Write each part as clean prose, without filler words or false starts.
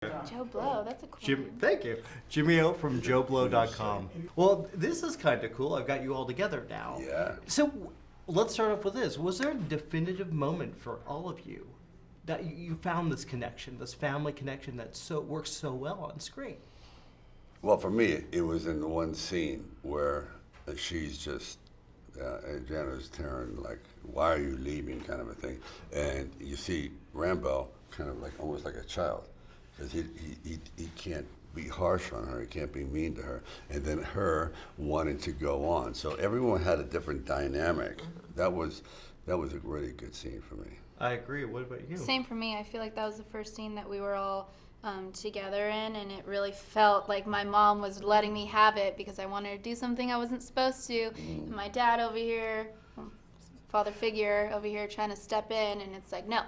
JoBlo, that's a cool name. Thank you. Jimmy O from JoBlo.com. Well, this is kind of cool. I've got you all together now. Yeah. So let's start off with this. Was there a definitive moment for all of you that you found this connection, this family connection that works so well on screen? Well, for me, it was in the one scene where she's just, Adriana's tearing, like, why are you leaving, kind of a thing. And you see Rambo kind of like, almost like a child, because he can't be harsh on her, he can't be mean to her. And then her wanting to go on. So everyone had a different dynamic. That was a really good scene for me. I agree. What about you? Same for me. I feel like that was the first scene that we were all together in, and it really felt like my mom was letting me have it because I wanted to do something I wasn't supposed to. And my dad over here, father figure over here, trying to step in, and it's like, no,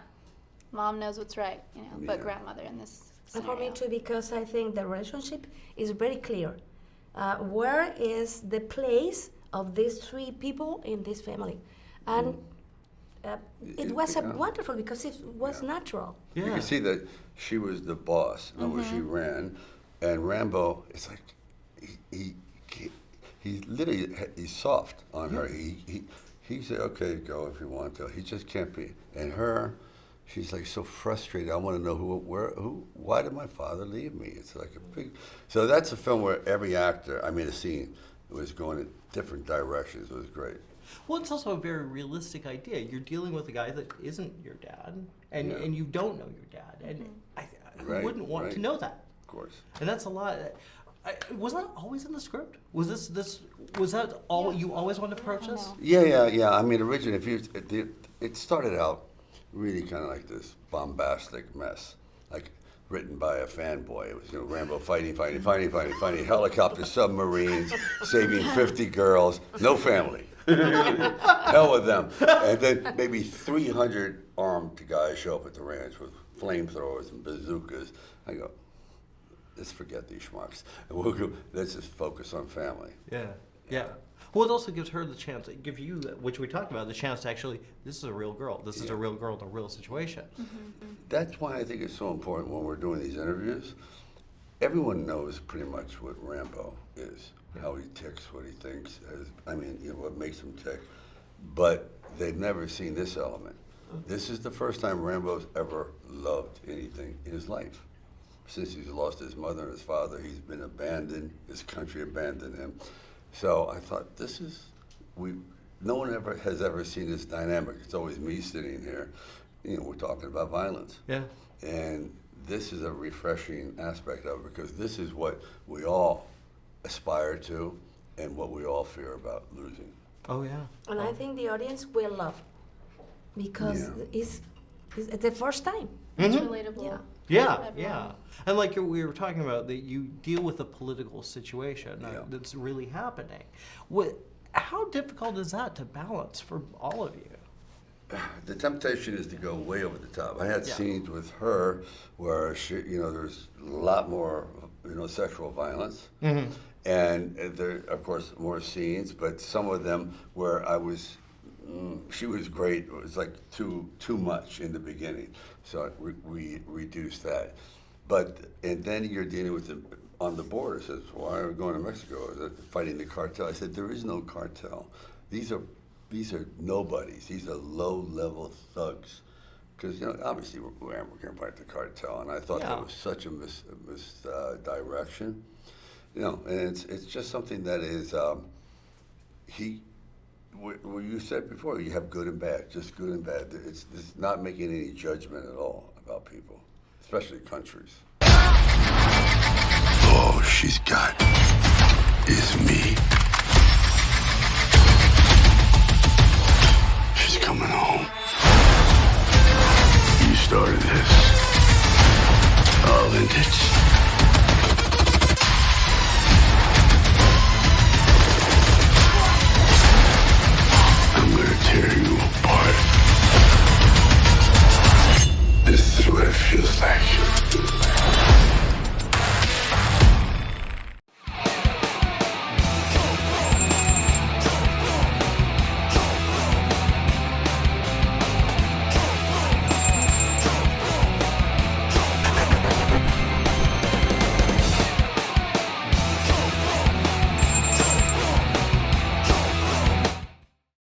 mom knows what's right, you know. But Yeah. grandmother in this And scenario. for me too, because I think the relationship is very clear. Where is the place of these three people in this family? And it was wonderful because it was natural. You can see that she was the boss, in other words, she ran, and Rambo, it's like, he literally, he's soft on her. He said, okay, go if you want to. He just can't be. And her, she's like so frustrated. I want to know why did my father leave me? It's like a big, so that's a film where every actor, a scene, was going in different directions. It was great. Well, it's also a very realistic idea. You're dealing with a guy that isn't your dad, and you don't know your dad, and who wouldn't want to know that? Of course. And that's a lot. Was that always in the script? Was that all you always wanted to approach this? Yeah. Originally, it started out really kind of like this bombastic mess, like written by a fanboy. It was Rambo fighting, helicopter, submarines, saving 50 girls, no family. Hell with them. And then maybe 300 armed guys show up at the ranch with flamethrowers and bazookas. I go, let's forget these schmucks. And let's just focus on family. Yeah. Well, it also gives her the chance, give you, which we talked about, the chance to actually, this is a real girl. This is a real girl in a real situation. That's why I think it's so important when we're doing these interviews. Everyone knows pretty much what Rambo is, how he ticks, what he thinks, what makes him tick. But they've never seen this element. This is the first time Rambo's ever loved anything in his life. Since he's lost his mother and his father, he's been abandoned, his country abandoned him. So I thought, no one has ever seen this dynamic. It's always me sitting here, we're talking about violence. Yeah. And this is a refreshing aspect of it because this is what we all aspire to and what we all fear about losing. Oh, yeah. And I think the audience will love because it's the first time. It's relatable. Yeah. And like we were talking about, that you deal with a political situation that's really happening. How difficult is that to balance for all of you? The temptation is to go way over the top. I had scenes with her where there's a lot more, sexual violence. Mm-hmm. And there, of course, more scenes, but some of them where she was great. It was like too much in the beginning, so we reduced that. And then you're dealing with on the border. It says, why are we going to Mexico? Is it fighting the cartel? I said, there is no cartel. These are nobodies. These are low-level thugs. Because obviously we're going to fight the cartel, and I thought that was such a misdirection. And it's just something that is what you said before, you have good and bad, just good and bad. It's not making any judgment at all about people, especially countries. All she's got is me. She's coming home. You started this. I'll end it.